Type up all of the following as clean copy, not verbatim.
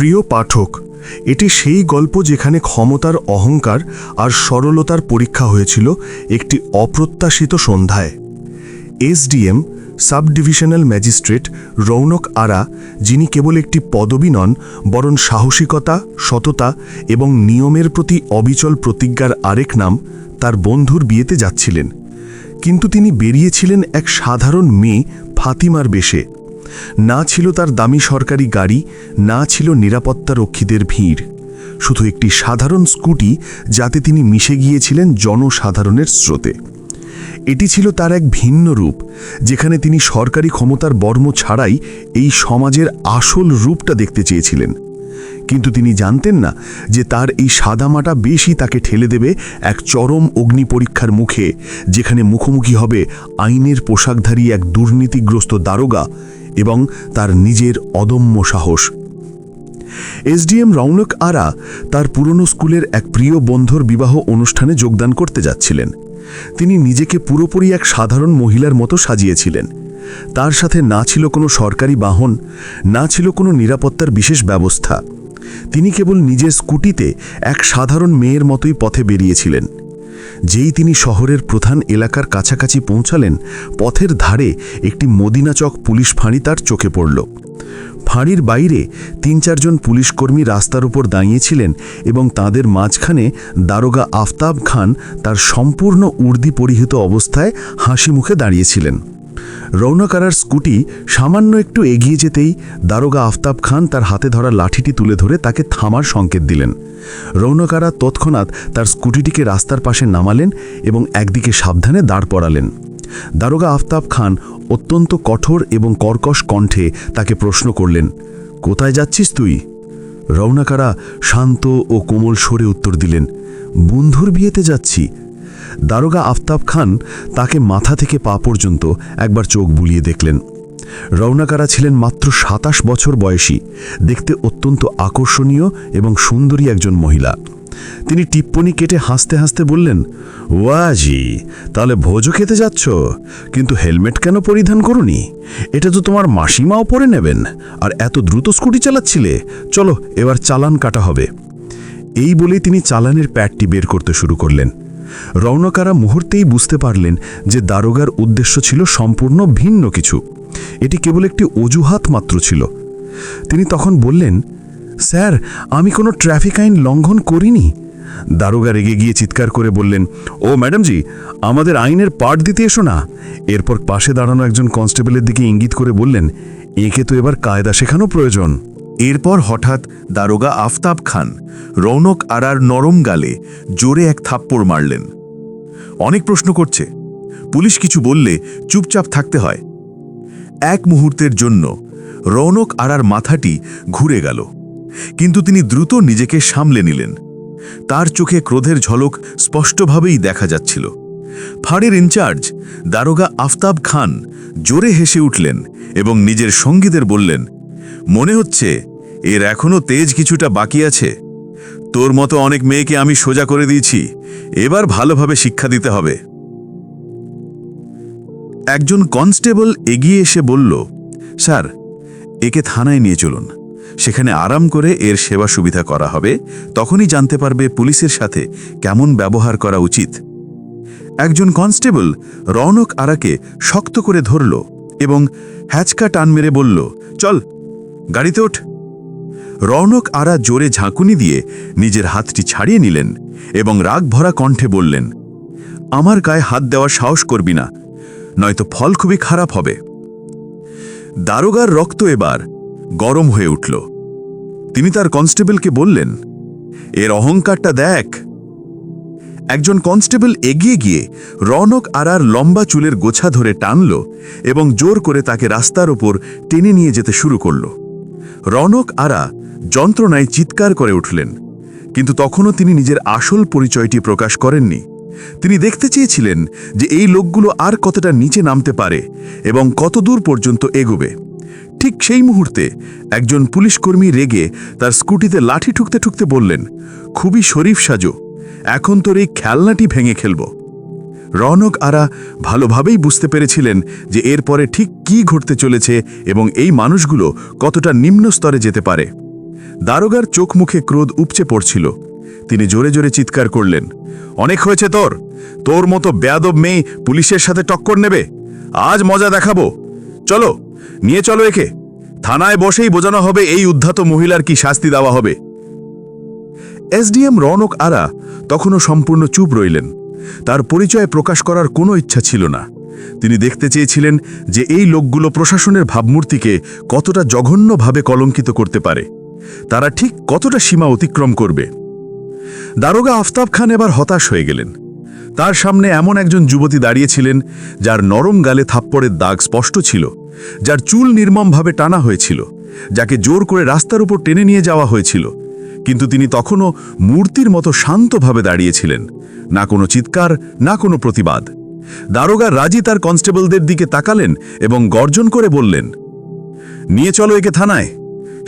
প্রিয় পাঠক, এটি সেই গল্প যেখানে ক্ষমতার অহংকার আর সরলতার পরীক্ষা হয়েছিল একটি অপ্রত্যাশিত সন্ধ্যায়। SDM sub divisional magistrate Raunak Ara, যিনি কেবল একটি পদবী নন বরং সাহসিকতা, সততা এবং নিয়মের প্রতি অবিচল প্রতিজ্ঞার আরেক নাম, তার বন্ধুর বিয়েতে যাচ্ছিলেন। কিন্তু তিনি বেরিয়েছিলেন এক সাধারণ মেয়ে ফাতিমার বেশে। না ছিল তার দামি সরকারি গাড়ি, না ছিল নিরাপত্তা রক্ষীদের ভিড়, শুধু একটি সাধারণ স্কুটি যাতে তিনি মিশে গিয়েছিলেন জনসাধারণের স্রোতে। এটি ছিল তার এক ভিন্ন রূপ, যেখানে তিনি সরকারি ক্ষমতার বর্ম ছাড়াই এই সমাজের আসল রূপটা দেখতে চেয়েছিলেন। কিন্তু তিনি জানতেন না যে তার এই সাদামাটা বেশি তাকে ঠেলে দেবে এক চরম অগ্নি পরীক্ষার মুখে, যেখানে মুখোমুখি হবে আইনের পোশাকধারী এক দুর্নীতিগ্রস্ত দারোগা এবং তার নিজের অদম্য সাহস। এসডিএম রৌনক আরা তার পুরনো স্কুলের এক প্রিয় বন্ধুর বিবাহ অনুষ্ঠানে যোগদান করতে যাচ্ছিলেন। তিনি নিজেকে পুরোপুরি এক সাধারণ মহিলার মতো সাজিয়েছিলেন। তার সাথে না ছিল কোনো সরকারি বাহন, না ছিল কোনো নিরাপত্তার বিশেষ ব্যবস্থা। তিনি কেবল নিজের স্কুটিতে এক সাধারণ মেয়ের মতোই পথে বেরিয়েছিলেন। যেই তিনি শহরের প্রধান এলাকার কাছাকাছি পৌঁছালেন, পথের ধারে একটি মদিনাচক পুলিশ ফাঁড়ি তার চোখে পড়ল। ফাঁড়ির বাইরে ৩-৪ জন পুলিশকর্মী রাস্তার উপর দাঁড়িয়েছিলেন এবং তাদের মাঝখানে দারোগা আফতাব খান তার সম্পূর্ণ উর্দি পরিহিত অবস্থায় হাসি মুখে দাঁড়িয়েছিলেন। রৌনক আরার স্কুটি সামান্য একটু এগিয়ে যেতেই দারোগা আফতাব খান তার হাতে ধরা লাঠিটি তুলে ধরে তাকে থামার সংকেত দিলেন। রৌনক আরা তৎক্ষণাৎ তার স্কুটিটিকে রাস্তার পাশে নামালেন এবং একদিকে সাবধানে দাঁড় করালেন। দারোগা আফতাব খান অত্যন্ত কঠোর এবং কর্কশ কণ্ঠে তাকে প্রশ্ন করলেন, কোথায় যাচ্ছিস তুই? রৌনক আরা শান্ত ও কোমল স্বরে উত্তর দিলেন, বন্ধুর বিয়েতে যাচ্ছি। দারোগা আফতাব খান তাকে মাথা থেকে পা পর্যন্ত একবার চোখ বুলিয়ে দেখলেন। রৌনক আরা ছিলেন মাত্র ২৭ বছর বয়সী, দেখতে অত্যন্ত আকর্ষণীয় এবং সুন্দরী একজন মহিলা। তিনি টিপ্পনি কেটে হাসতে হাসতে বললেন, ওয়াজি, তাহলে ভোজও খেতে যাচ্ছ? কিন্তু হেলমেট কেন পরিধান করনি? এটা তো তোমার মাসিমাও পরে নেবেন। আর এত দ্রুত স্কুটি চালাচ্ছিলে, চলো এবার চালান কাটা হবে। এই বলেই তিনি চালানের প্যাডটি বের করতে শুরু করলেন। রৌনক আরা মুহূর্তেই বুঝতে পারলেন যে দারোগার উদ্দেশ্য ছিল সম্পূর্ণ ভিন্ন কিছু। এটি কেবল একটি অজুহাত মাত্র ছিল। তিনি তখন বললেন, স্যার, আমি কোনো ট্রাফিক আইন লঙ্ঘন করিনি। দারোগা রেগে গিয়ে চিৎকার করে বললেন, ও ম্যাডামজি, আমাদের আইনের পাঠ দিতে এসো না। এরপর পাশে দাঁড়ানো একজন কনস্টেবলের দিকে ইঙ্গিত করে বললেন, একে তো এবার কায়দা শেখানো প্রয়োজন। এরপর হঠাৎ দারোগা আফতাব খান রৌনক আরার নরম গালে জোরে এক থাপ্পড় মারলেন। অনেক প্রশ্ন করছে, পুলিশ কিছু বললে চুপচাপ থাকতে হয়। এক মুহূর্তের জন্য রৌনক আরার মাথাটি ঘুরে গেল, কিন্তু তিনি দ্রুত নিজেকে সামলে নিলেন। তার চোখে ক্রোধের ঝলক স্পষ্টভাবেই দেখা যাচ্ছিল। ফাঁড়ির ইনচার্জ দারোগা আফতাব খান জোরে হেসে উঠলেন এবং নিজের সঙ্গীদের বললেন, মনে হচ্ছে এর এখনো তেজ কিছুটা বাকি আছে। তোর মতো অনেক মেয়েকে আমি সোজা করে দিয়েছি, এবার ভালোভাবে শিক্ষা দিতে হবে। একজন কনস্টেবল এগিয়ে এসে বলল, স্যার, একে থানায় নিয়ে চলুন। সেখানে আরাম করে এর সেবা সুবিধা করা হবে, তখনই জানতে পারবে পুলিশের সাথে কেমন ব্যবহার করা উচিত। একজন কনস্টেবল রৌনক আরাকে শক্ত করে ধরল এবং হ্যাচকা টান মেরে বলল, চল গাড়িতে ওঠ। রৌনক আরা জোরে ঝাঁকুনি দিয়ে নিজের হাতটি ছাড়িয়ে নিলেন এবং রাগ ভরা কণ্ঠে বললেন, আমার গায়ে হাত দেওয়ার সাহস করবি না, নয়তো ফল খুবই খারাপ হবে। দারোগার রক্ত এবার গরম হয়ে উঠল। তিনি তার কনস্টেবলকে বললেন, এর অহংকারটা দেখ। একজন কনস্টেবল এগিয়ে গিয়ে রৌনক আরার লম্বা চুলের গোছা ধরে টানল এবং জোর করে তাকে রাস্তার উপর টেনে নিয়ে যেতে শুরু করল। রৌনক আরা যন্ত্রণায় চিৎকার করে উঠলেন, কিন্তু তখনও তিনি নিজের আসল পরিচয়টি প্রকাশ করেননি। তিনি দেখতে চেয়েছিলেন যে এই লোকগুলো আর কতটা নিচে নামতে পারে এবং কত দূর পর্যন্ত এগোবে। ঠিক সেই মুহূর্তে একজন পুলিশকর্মী রেগে তার স্কুটিতে লাঠি ঠুকতে ঠুকতে বললেন, খুবই শরীফ সাজো, এখন তোর এই খেলনাটি ভেঙে খেলব। রৌনক আরা ভালোভাবেই বুঝতে পেরেছিলেন যে এরপরে ঠিক কী ঘটতে চলেছে এবং এই মানুষগুলো কতটা নিম্ন স্তরে যেতে পারে। দারোগার চোখ মুখে ক্রোধ উপচে পড়ছিল। তিনি জোরে জোরে চিৎকার করলেন, অনেক হয়েছে তোর মতো বেয়াদব মেয়ে পুলিশের সাথে টক্কর নেবে? আজ মজা দেখাবো। চলো, নিয়ে চলো একে। থানায় বসেই বোঝানো হবে এই উদ্ধত মহিলার কি শাস্তি দেওয়া হবে। এসডিএম রৌনক আরা তখনও সম্পূর্ণ চুপ রইলেন। তার পরিচয় প্রকাশ করার কোনো ইচ্ছা ছিল না। তিনি দেখতে চেয়েছিলেন যে এই লোকগুলো প্রশাসনের ভাবমূর্তিকে কতটা জঘন্যভাবে কলঙ্কিত করতে পারে, তারা ঠিক কতটা সীমা অতিক্রম করবে। দারোগা আফতাব খান এবার হতাশ হয়ে গেলেন। তার সামনে এমন একজন যুবতী দাঁড়িয়েছিলেন যার নরম গালে থাপ্পড়ের দাগ স্পষ্ট ছিল, যার চুল নির্মমভাবে টানা হয়েছিল, যাকে জোর করে রাস্তার উপর টেনে নিয়ে যাওয়া হয়েছিল। কিন্তু তিনি তখনও মূর্তির মতো শান্তভাবে দাঁড়িয়েছিলেন, না কোনো চিৎকার, না কোনো প্রতিবাদ। দারোগা রাজি তার কনস্টেবলদের দিকে তাকালেন এবং গর্জন করে বললেন, নিয়ে চলো একে থানায়।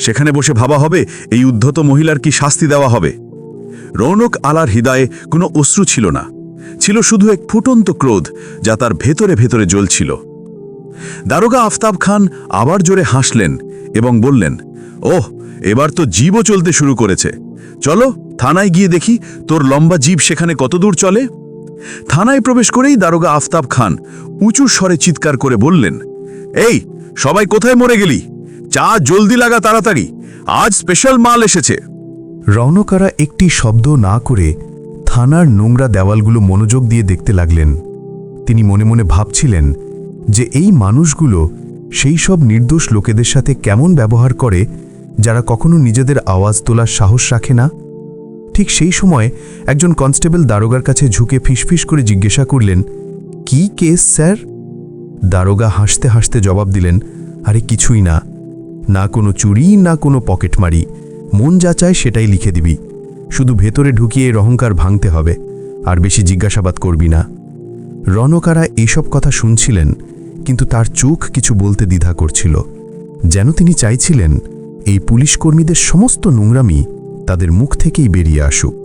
সেখানে বসে ভাবা হবে এই উদ্ধত মহিলার কি শাস্তি দেওয়া হবে। রৌনক আলার হৃদয়ে কোনো অশ্রু ছিল না, ছিল শুধু এক ফুটন্ত ক্রোধ যা তার ভেতরে ভেতরে জ্বলছিল। দারোগা আফতাব খান আবার জোরে হাসলেন এবং বললেন, ওহ, এবার তো জীবও চলতে শুরু করেছে। চলো থানায় গিয়ে দেখি তোর লম্বা জীব সেখানে কতদূর চলে। থানায় প্রবেশ করেই দারোগা আফতাব খান উঁচু স্বরে চিৎকার করে বললেন, এই সবাই কোথায় মরে গেলি? চা জলদি লাগা তাড়াতাড়ি, আজ স্পেশাল মাল এসেছে। রৌনকারা একটি শব্দ না করে থানার নোংরা দেওয়ালগুলো মনোযোগ দিয়ে দেখতে লাগলেন। তিনি মনে মনে ভাবছিলেন যে এই মানুষগুলো সেই সব নির্দোষ লোকেদের সাথে কেমন ব্যবহার করে যারা কখনো নিজেদের আওয়াজ তোলার সাহস রাখে না। ঠিক সেই সময় একজন কনস্টেবল দারোগার কাছে ঝুঁকে ফিসফিস করে জিজ্ঞাসা করলেন, কি কেস স্যার? দারোগা হাসতে হাসতে জবাব দিলেন, আরে কিছুই না, না কোনো চুরি, না কোনো পকেটমারি, মন যা চায় সেটাই লিখে দিবি, শুধু ভেতরে ঢুকিয়ে এর অহংকার ভাঙতে হবে, আর বেশি জিজ্ঞাসাবাদ করবি না। রৌনকারা এইসব কথা শুনছিলেন, কিন্তু তার চোখ কিছু বলতে দ্বিধা করছিল, যেন তিনি চাইছিলেন এই পুলিশ কর্মীদের সমস্ত নোংরামি তাদের মুখ থেকেই বেরিয়ে আসুক।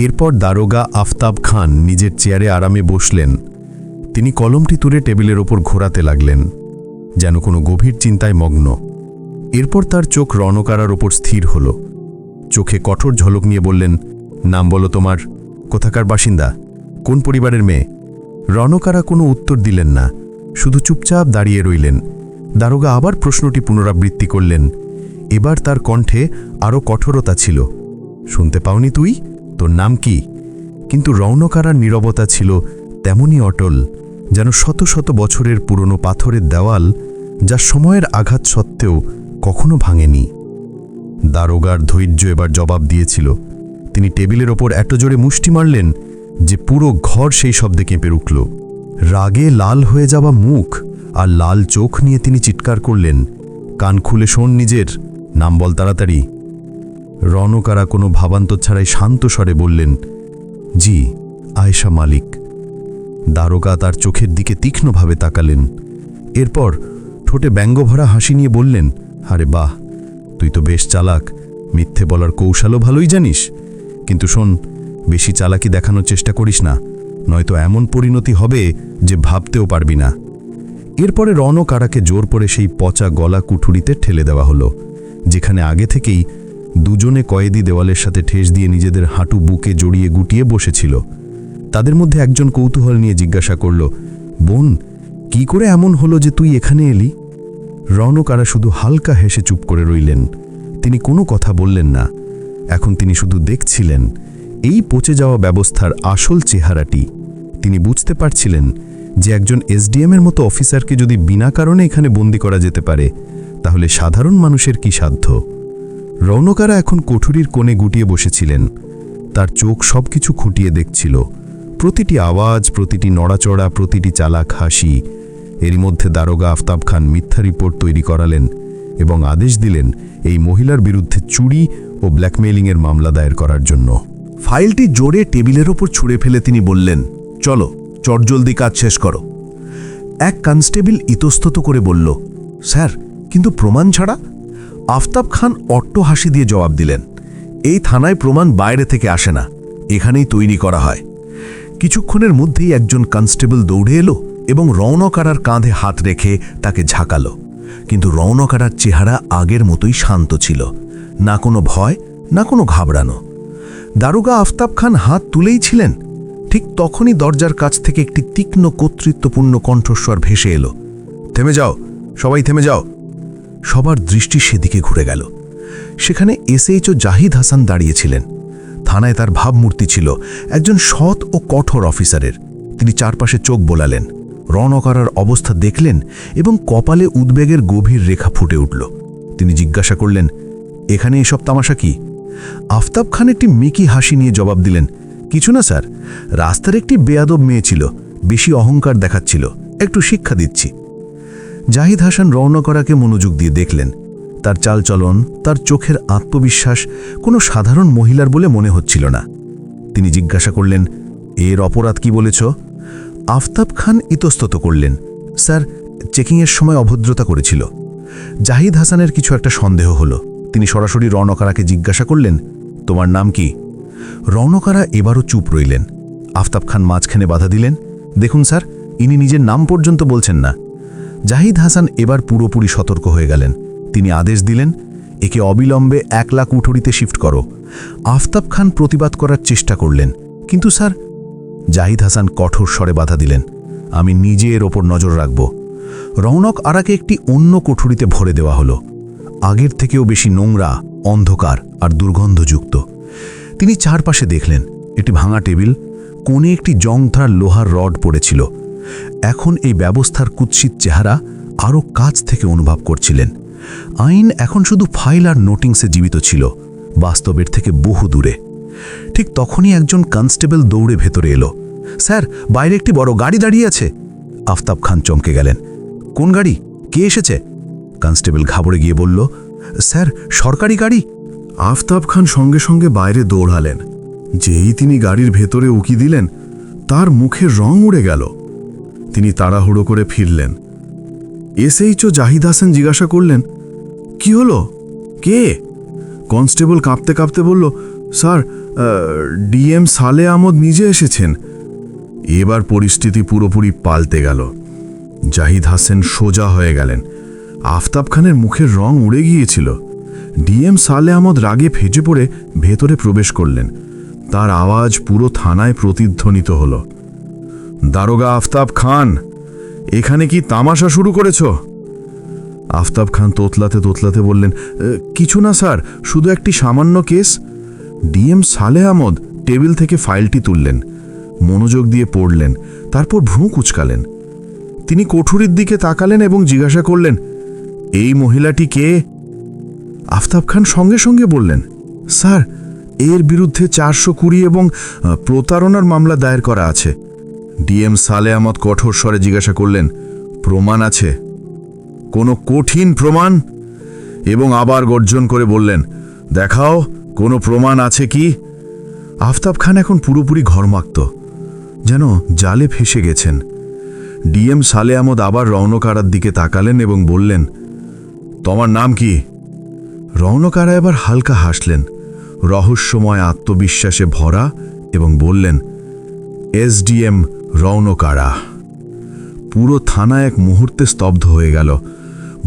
এরপর দারোগা আফতাব খান নিজের চেয়ারে আরামে বসলেন। তিনি কলমটি তুলে টেবিলের ওপর ঘোরাতে লাগলেন, যেন কোনো গভীর চিন্তায় মগ্ন। এরপর তার চোখ রৌনকারার ওপর স্থির হল। চোখে কঠোর ঝলক নিয়ে বললেন, নাম বলো তোমার, কোথাকার বাসিন্দা, কোন পরিবারের মেয়ে? রৌনকারা কোনো উত্তর দিলেন না, শুধু চুপচাপ দাঁড়িয়ে রইলেন। দারোগা আবার প্রশ্নটি পুনরাবৃত্তি করলেন। এবার তার কণ্ঠে আরও কঠোরতা ছিল, শুনতে পাওনি তুই? তোর নাম কি? কিন্তু রৌনকারার নীরবতা ছিল তেমনই অটল, যেন শত শত বছরের পুরনো পাথরের দেওয়াল, যা সময়ের আঘাত সত্ত্বেও কখনো ভাঙেনি। দারোগার ধৈর্য এবার জবাব দিয়েছিল। তিনি টেবিলের ওপর এত জোরে মুষ্টি মারলেন যে পুরো ঘর সেই শব্দে কেঁপে উঠল। রাগে লাল হয়ে যাওয়া মুখ আর লাল চোখ নিয়ে তিনি চিৎকার করলেন, কান খুলে শোন নিজের, নাম বল তাড়াতাড়ি। রৌনকারা কোনো ভাবান্তর ছাড়াই শান্ত স্বরে বললেন, জি, আয়েশা মালিক। দারোগা তার চোখের দিকে তীক্ষ্ণভাবে তাকালেন। এরপর ঠোঁটে ব্যঙ্গভরা হাসি নিয়ে বললেন, আরে বাহ, তুই তো বেশ চালাক, মিথ্যে বলার কৌশলও ভালোই জানিস। কিন্তু শোন, বেশি চালাকি দেখানোর চেষ্টা করিস না, নয়তো এমন পরিণতি হবে যে ভাবতেও পারবি না। এরপরে রৌনকারাকে জোর করে সেই পচা গলা কুঠুরিতে ঠেলে দেওয়া হলো, যেখানে আগে থেকেই দুজনে কয়েদি দেওয়ালের সাথে ঠেস দিয়ে নিজেদের হাঁটু বুকে জড়িয়ে গুটিয়ে বসেছিল। তাদের মধ্যে একজন কৌতূহল নিয়ে জিজ্ঞাসা করল, বোন, কি করে এমন হলো যে তুই এখানে এলি? রৌনকারা শুধু হালকা হেসে চুপ করে রইলেন। তিনি কোনো কথা বললেন না। এখন তিনি শুধু দেখছিলেন এই পচে যাওয়া ব্যবস্থার আসল চেহারাটি। তিনি বুঝতে পারছিলেন যে একজন এসডিএমের মতো অফিসারকে যদি বিনা কারণে এখানে বন্দি করা যেতে পারে, তাহলে সাধারণ মানুষের কি সাধ্য। রৌনকারা এখন কোঠুরির কোণে গুটিয়ে বসেছিলেন। তার চোখ সবকিছু খুঁটিয়ে দেখছিল, প্রতিটি আওয়াজ, প্রতিটি নড়াচড়া, প্রতিটি চালাক হাসি। এরই মধ্যে দারোগা আফতাব খান মিথ্যা রিপোর্ট তৈরি করালেন এবং আদেশ দিলেন এই মহিলার বিরুদ্ধে চুরি ও ব্ল্যাকমেইলিংয়ের মামলা দায়ের করার জন্য। ফাইলটি জোরে টেবিলের ওপর ছুঁড়ে ফেলে তিনি বললেন, চলো চটজলদি কাজ শেষ করো। এক কনস্টেবল ইতস্তত করে বলল, স্যার, কিন্তু প্রমাণ ছাড়া? আফতাব খান অট্ট হাসি দিয়ে জবাব দিলেন, এই থানায় প্রমাণ বাইরে থেকে আসে না, এখানেই তৈরি করা হয়। কিছুক্ষণের মধ্যেই একজন কনস্টেবল দৌড়ে এলো এবং রৌনকারার কাঁধে হাত রেখে তাকে ঝাঁকালো। কিন্তু রৌনক আরার চেহারা আগের মতোই শান্ত ছিল, না কোনো ভয় না কোনো ঘাবড়ানো। দারোগা আফতাব খান হাত তুলেই ছিলেন, ঠিক তখনই দরজার কাছ থেকে একটি তীক্ষ্ণ কর্তৃত্বপূর্ণ কণ্ঠস্বর ভেসে এলো, থেমে যাও, সবাই থেমে যাও। সবার দৃষ্টি সেদিকে ঘুরে গেল। সেখানে এসএইচও জাহিদ হাসান দাঁড়িয়েছিলেন। থানায় তার ভাবমূর্তি ছিল একজন সৎ ও কঠোর অফিসারের। তিনি চারপাশে চোখ বোলালেন, রৌনক আরার অবস্থা দেখলেন এবং কপালে উদ্বেগের গভীর রেখা ফুটে উঠল। তিনি জিজ্ঞাসা করলেন, এখানে এসব তামাশা কি? আফতাব খান একটি মিকি হাসি নিয়ে জবাব দিলেন, কিছু না স্যার, রাস্তার একটি বেয়াদব মেয়ে ছিল, বেশি অহংকার দেখাচ্ছিল, একটু শিক্ষা দিচ্ছি। জাহিদ হাসান রৌনক আরাকে মনোযোগ দিয়ে দেখলেন। তার চালচলন, তার চোখের আত্মবিশ্বাস কোনো সাধারণ মহিলার বলে মনে হচ্ছিল না। তিনি জিজ্ঞাসা করলেন, এর অপরাধ কি বলেছ? আফতাব খান ইতস্তত করলেন, স্যার, চেকিংয়ের সময় অভদ্রতা করেছিল। জাহিদ হাসানের কিছু একটা সন্দেহ হলো। তিনি সরাসরি রৌনক আরাকে জিজ্ঞাসা করলেন, তোমার নাম কি? রৌনক আরা এবারও চুপ রইলেন। আফতাব খান মাঝখানে বাধা দিলেন, দেখুন স্যার, ইনি নিজের নাম পর্যন্ত বলছেন না। জাহিদ হাসান এবার পুরোপুরি সতর্ক হয়ে গেলেন। তিনি আদেশ দিলেন, একে অবিলম্বে 1 লাখ কুঠুরিতে শিফট করো। আফতাব খান প্রতিবাদ করার চেষ্টা করলেন, কিন্তু স্যার। জাহিদ হাসান কঠোর স্বরে বাধা দিলেন, আমি নিজে এর ওপর নজর রাখব। রৌনক আরাকে একটি অন্য কোঠরিতে ভরে দেওয়া হলো, আগের থেকেও বেশি নোংরা, অন্ধকার আর দুর্গন্ধযুক্ত। তিনি চারপাশে দেখলেন, একটি ভাঙা টেবিল, কোণে একটি জংধরা লোহার রড পড়েছিল। এখন এই ব্যবস্থার কুৎসিত চেহারা আরও কাছ থেকে অনুভব করছিলেন। আইন এখন শুধু ফাইল আর নোটিংসে জীবিত ছিল, বাস্তবের থেকে বহু দূরে। ঠিক তখনই একজন কনস্টেবল দৌড়ে ভেতরে এলো। স্যার, বাইরে একটি বড় গাড়ি দাঁড়িয়ে আছে। আফতাব খান চমকে গেলেন, কোন গাড়ি? কে এসেছে? কনস্টেবল ঘাবড়ে গিয়ে বলল, স্যার, সরকারি গাড়ি। আফতাব খান সঙ্গে সঙ্গে বাইরে দৌড়ালেন। যেই তিনি গাড়ির ভেতরে উকি দিলেন, তার মুখের রং উড়ে গেল। তিনি তাড়াহুড়ো করে ফিরলেন। এসএইচও জাহিদ হাসান জিজ্ঞাসা করলেন, কি হলো? কে? কনস্টেবল কাঁপতে কাঁপতে বলল, স্যার, ডিএম সালে আহমদ নিজে এসেছেন। এবার পরিস্থিতি পুরোপুরি পাল্টে গেল। জাহিদ হাসান সোজা হয়ে গেলেন। আফতাব খানের মুখের রং উড়ে গিয়েছিল। ডিএম সালে আহমদ রাগে ফেটে পড়ে ভেতরে প্রবেশ করলেন। তার আওয়াজ পুরো থানায় প্রতিধ্বনিত হল, দারোগা আফতাব খান, এখানে কি তামাশা শুরু করেছ? আফতাব খান তোতলাতে তোতলাতে বললেন, কিছু না স্যার, শুধু একটি সামান্য কেস। ডিএম সালে আহমদ টেবিল থেকে ফাইলটি তুললেন, মনোযোগ দিয়ে পড়লেন, তারপর ভ্রু কুঁচকালেন। তিনি কোঠরির দিকে তাকালেন এবং জিজ্ঞাসা করলেন, এই মহিলাটি কে? আফতাব খান সঙ্গে সঙ্গে বললেন, স্যার, এর বিরুদ্ধে 420 এবং প্রতারণার মামলা দায়ের করা আছে। ডিএম সালে আহমদ কঠোর স্বরে জিজ্ঞাসা করলেন, প্রমাণ আছে? কোনো কঠিন প্রমাণ? এবং আবার গর্জন করে বললেন, দেখাও, কোনো প্রমাণ আছে কি? আফতাব খান এখন পুরোপুরি ঘরমাক্ত, যেন জালে ফেসে গেছেন। ডিএম সালে আহমদ আবার রৌনক আরার দিকে তাকালেন এবং বললেন, তোমার নাম কি? রৌনক আরা এবার হালকা হাসলেন, রহস্যময় আত্মবিশ্বাসে ভরা, এবং বললেন, এসডিএম রৌনক আরা। পুরো থানা এক মুহূর্তে স্তব্ধ হয়ে গেল।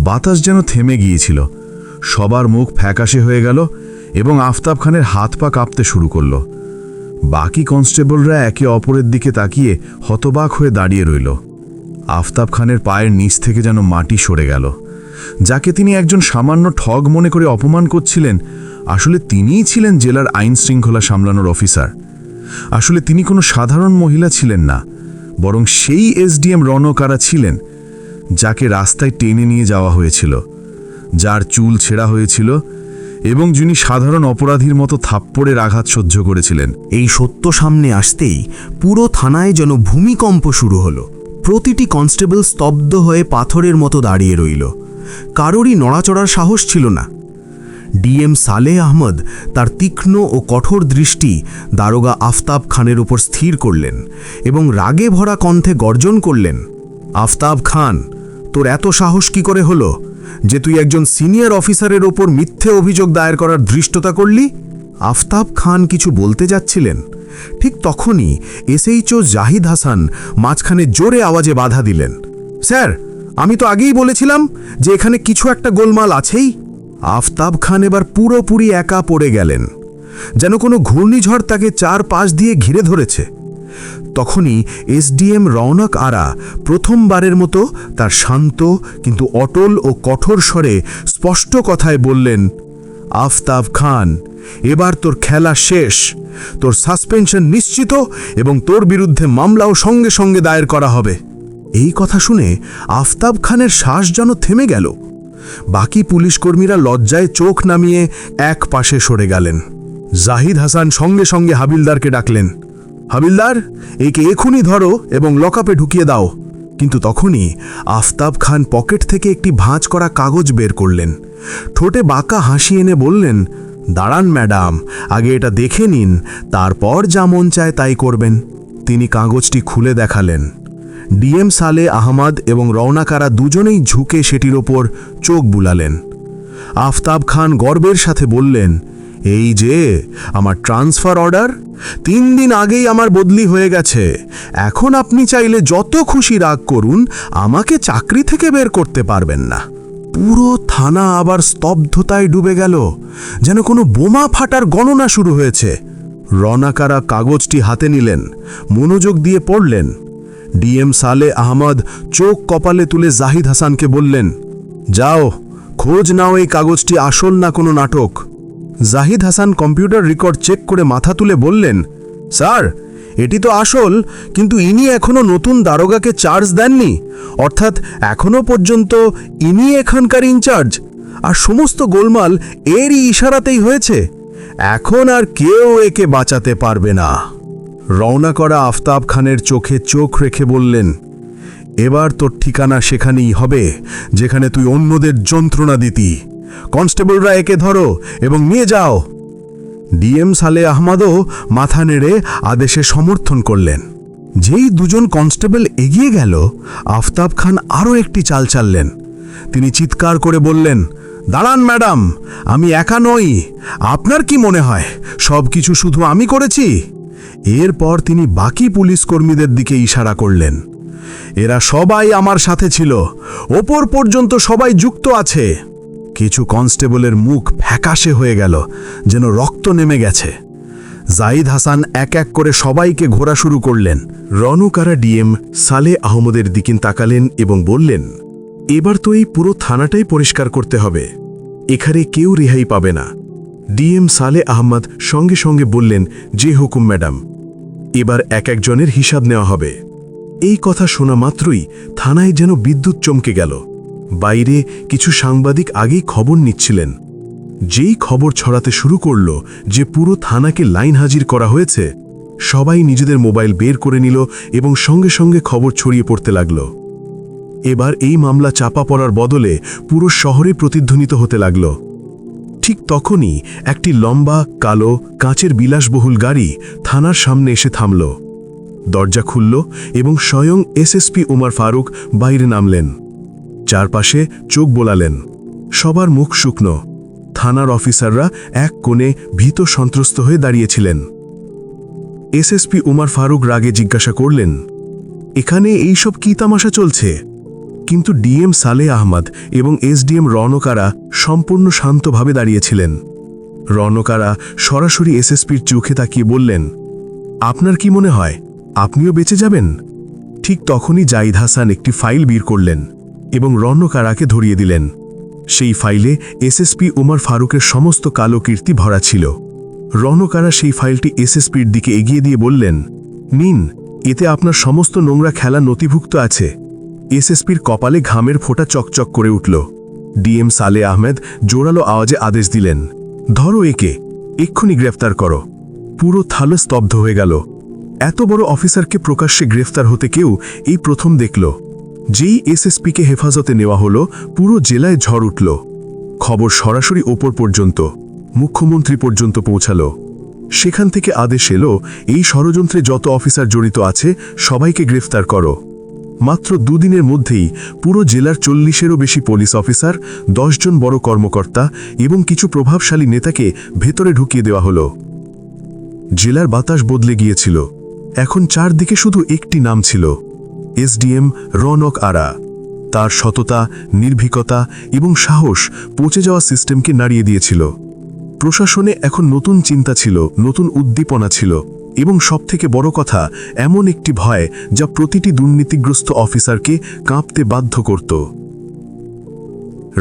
বাতাস যেন থেমে গিয়েছিল। সবার মুখ ফ্যাকাশে হয়ে গেল এবং আফতাব খানের হাত পা কাঁপতে শুরু করল। বাকি কনস্টেবলরা একে অপরের দিকে তাকিয়ে হতবাক হয়ে দাঁড়িয়ে রইল। আফতাব খানের পায়ের নিচ থেকে যেন মাটি সরে গেল। যাকে তিনি একজন সামান্য ঠগ মনে করে অপমান করছিলেন, আসলে তিনিই ছিলেন জেলার আইন শৃঙ্খলা সামলানোর অফিসার। আসলে তিনি কোনো সাধারণ মহিলা ছিলেন না, বরং সেই এসডিএম রৌনক আরা ছিলেন, যাকে রাস্তায় টেনে নিয়ে যাওয়া হয়েছিল, যার চুল ছেঁড়া হয়েছিল এবং যিনি সাধারণ অপরাধীর মতো থাপ্পড়ের আঘাত সহ্য করেছিলেন। এই সত্য সামনে আসতেই পুরো থানায় যেন ভূমিকম্প শুরু হলো। প্রতিটি কনস্টেবল স্তব্ধ হয়ে পাথরের মতো দাঁড়িয়ে রইল। কারোরই নড়াচড়ার সাহস ছিল না। ডিএম সালে আহমদ তার তীক্ষ্ণ ও কঠোর দৃষ্টি দারোগা আফতাব খানের উপর স্থির করলেন এবং রাগে ভরা কণ্ঠে গর্জন করলেন, আফতাব খান, তোর এত সাহস কি করে হলো যে তুই একজন সিনিয়র অফিসারের ওপর মিথ্যে অভিযোগ দায়ের করার ধৃষ্টতা করলি? আফতাব খান কিছু বলতে যাচ্ছিলেন, ঠিক তখনই এসএইচও জাহিদ হাসান মাঝখানে জোরে আওয়াজে বাধা দিলেন, স্যার, আমি তো আগেই বলেছিলাম যে এখানে কিছু একটা গোলমাল আছেই। আফতাব খান এবার পুরোপুরি একা পড়ে গেলেন, যেন কোনো ঘূর্ণিঝড় তাকে চারপাশ দিয়ে ঘিরে ধরেছে। তখনই এসডিএম রওনক আরা প্রথমবারের মতো তার শান্ত কিন্তু অটল ও কঠোর স্বরে স্পষ্ট কথায় বললেন, আফতাব খান, এবার তোর খেলা শেষ। তোর সাসপেনশন নিশ্চিত এবং তোর বিরুদ্ধে মামলাও সঙ্গে সঙ্গে দায়ের করা হবে। এই কথা শুনে আফতাব খানের শ্বাস যেন থেমে গেল। বাকি পুলিশকর্মীরা লজ্জায় চোখ নামিয়ে এক পাশে সরে গেলেন। জাহিদ হাসান সঙ্গে সঙ্গে হাবিলদারকে ডাকলেন, হাবিলদার, একে এখনই ধরো এবং লকআপে ঢুকিয়ে দাও। কিন্তু তখনই আফতাব খান পকেট থেকে একটি ভাঁজ করা কাগজ বের করলেন। ঠোঁটে বাঁকা হাসি এনে বললেন, দাঁড়ান ম্যাডাম, আগে এটা দেখে নিন, তারপর যা মন চায় তাই করবেন। তিনি কাগজটি খুলে দেখালেন। ডিএম সালে আহমদ এবং রওনক আরা দুজনেই ঝুঁকে সেটির ওপর চোখ বুলালেন। আফতাব খান গর্বের সাথে বললেন, এই যে আমার ট্রান্সফার অর্ডার, 3 দিন আগেই আমার বদলি হয়ে গেছে। এখন আপনি চাইলে যত খুশি রাগ করুন, আমাকে চাকরি থেকে বের করতে পারবেন না। পুরো থানা আবার স্তব্ধতায় ডুবে গেল, যেন কোনো বোমা ফাটার গণনা শুরু হয়েছে। রওনক আরা কাগজটি হাতে নিলেন, মনোযোগ দিয়ে পড়লেন। ডিএম সালে আহমদ চোখ কপালে তুলে জাহিদ হাসানকে বললেন, যাও, খোঁজ নাও এই কাগজটি আসল না কোনো নাটক। Zahid Hasan computer record check করে মাথা তুলে বললেন, স্যার, এটি তো আসল, কিন্তু ইনি এখনো নতুন দারোগাকে চার্জ দেননি, অর্থাৎ এখনো পর্যন্ত ইনি এখানকার ইনচার্জ, আর সমস্ত গোলমাল এরই ইশারাতেই হয়েছে। এখন আর কেউ একে বাঁচাতে পারবে না। রওনক আরা আফতাব খানের চোখে চোখ রেখে বললেন, এবার তোর ঠিকানা সেখানেই হবে যেখানে তুই অন্যদের যন্ত্রণা দিতি। কনস্টেবলরা একে ধরো এবং নিয়ে যাও। ডিএম সালে আহমদও মাথা নেড়ে আদেশে সমর্থন করলেন। যেই দুজন কনস্টেবল এগিয়ে গেল, আফতাব খান আরও একটি চাল চাললেন। তিনি চিৎকার করে বললেন, দাঁড়ান ম্যাডাম, আমি একা নই। আপনার কি মনে হয় সব কিছু শুধু আমি করেছি? এরপর তিনি বাকি পুলিশ কর্মীদের দিকে ইশারা করলেন, এরা সবাই আমার সাথে ছিল, ওপর পর্যন্ত সবাই যুক্ত আছে। কিছু কনস্টেবলের মুখ ফ্যাকাশে হয়ে গেল, যেন রক্ত নেমে গেছে। জাহিদ হাসান এক এক করে সবাইকে ঘোরা শুরু করলেন। রওনক আরা ডিএম সালে আহমদের দিকে তাকালেন এবং বললেন, এবার তো এই পুরো থানাটাই পরিষ্কার করতে হবে, এখানে কেউ রেহাই পাবে না। ডিএম সালে আহমদ সঙ্গে সঙ্গে বললেন, যে হুকুম ম্যাডাম, এবার এক একজনের হিসাব নেওয়া হবে। এই কথা শোনা মাত্রই থানায় যেন বিদ্যুৎ চমকে গেল। বাইরে কিছু সাংবাদিক আগেই খবর নিচ্ছিলেন। যেই খবর ছড়াতে শুরু করল যে পুরো থানাকে লাইন হাজির করা হয়েছে, সবাই নিজেদের মোবাইল বের করে নিল এবং সঙ্গে সঙ্গে খবর ছড়িয়ে পড়তে লাগল। এবার এই মামলা চাপা পড়ার বদলে পুরো শহরে প্রতিধ্বনিত হতে লাগল। ঠিক তখনই একটি লম্বা কালো কাঁচের বিলাসবহুল গাড়ি থানার সামনে এসে থামল। দরজা খুলল এবং স্বয়ং এসএসপি উমর ফারুক বাইরে নামলেন। চারপাশে চোখ বোলালেন। সবার মুখ শুকনো। থানার অফিসাররা এক কোণে ভীত সন্ত্রস্ত হয়ে দাঁড়িয়েছিলেন। এসএসপি উমর ফারুক রাগে জিজ্ঞাসা করলেন, এখানে এইসব কি তামাশা চলছে? কিন্তু ডিএম সালে আহমদ এবং এসডিএম রওনক আরা সম্পূর্ণ শান্তভাবে দাঁড়িয়েছিলেন। রওনক আরা সরাসরি এসএসপির চোখে তাকিয়ে বললেন, আপনার কি মনে হয় আপনিও বেঁচে যাবেন? ঠিক তখনই জাহিদ হাসান একটি ফাইল বের করলেন এবং রওনক আরাকে ধরিয়ে দিলেন। সেই ফাইলে এসএসপি উমর ফারুকের সমস্ত কালো কীর্তি ভরা ছিল। রওনক আরা সেই ফাইলটি এসএসপির দিকে এগিয়ে দিয়ে বললেন, নিন, এতে আপনার সমস্ত নোংরা খেলা নথিভুক্ত আছে। এসএসপির কপালে ঘামের ফোঁটা চকচক করে উঠল। ডিএম সালে আহমেদ জোরালো আওয়াজে আদেশ দিলেন, ধরো একে, এক্ষুনি গ্রেফতার করো। পুরো থানা স্তব্ধ হয়ে গেল। এত বড় অফিসারকে প্রকাশ্যে গ্রেফতার হতে কেউ এই প্রথম দেখল। যেই এসএসপিকে হেফাজতে নেওয়া হলো, পুরো জেলায় ঝড় উঠল। খবর সরাসরি ওপর পর্যন্ত, মুখ্যমন্ত্রী পর্যন্ত পৌঁছালো। সেখান থেকে আদেশ এলো, এই ষড়যন্ত্রে যত অফিসার জড়িত আছে সবাইকে গ্রেফতার করো। মাত্র দুদিনের মধ্যেই পুরো জেলার 40-এরও বেশি পুলিশ অফিসার, 10 জন বড় কর্মকর্তা এবং কিছু প্রভাবশালী নেতাকে ভেতরে ঢুকিয়ে দেওয়া হলো। জেলার বাতাস বদলে গিয়েছিল। এখন চারদিকে শুধু একটি নাম ছিল, এসডিএম রওনক আরা। তার সততা, নির্ভীকতা এবং সাহস পচে যাওয়া সিস্টেমকে নাড়িয়ে দিয়েছিল। প্রশাসনে এখন নতুন চিন্তা ছিল, নতুন উদ্দীপনা ছিল, এবং সবথেকে বড় কথা, এমন একটি ভয় যা প্রতিটি দুর্নীতিগ্রস্ত অফিসারকে কাঁপতে বাধ্য করত।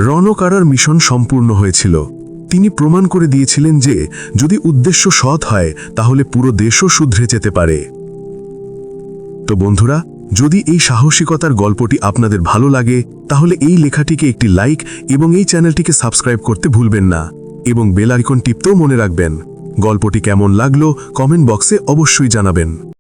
রণকারার মিশন সম্পূর্ণ হয়েছিল। তিনি প্রমাণ করে দিয়েছিলেন যে যদি উদ্দেশ্য সৎ হয় তাহলে পুরো দেশও শুধরে যেতে পারে। তো বন্ধুরা, যদি এই সাহসিকতার গল্পটি আপনাদের ভালো লাগে তাহলে এই লেখাটিকে একটি লাইক এবং এই চ্যানেলটিকে সাবস্ক্রাইব করতে ভুলবেন না, এবং বেল আইকন টিপতেও মনে রাখবেন। গল্পটি কেমন লাগলো কমেন্ট বক্সে অবশ্যই জানাবেন।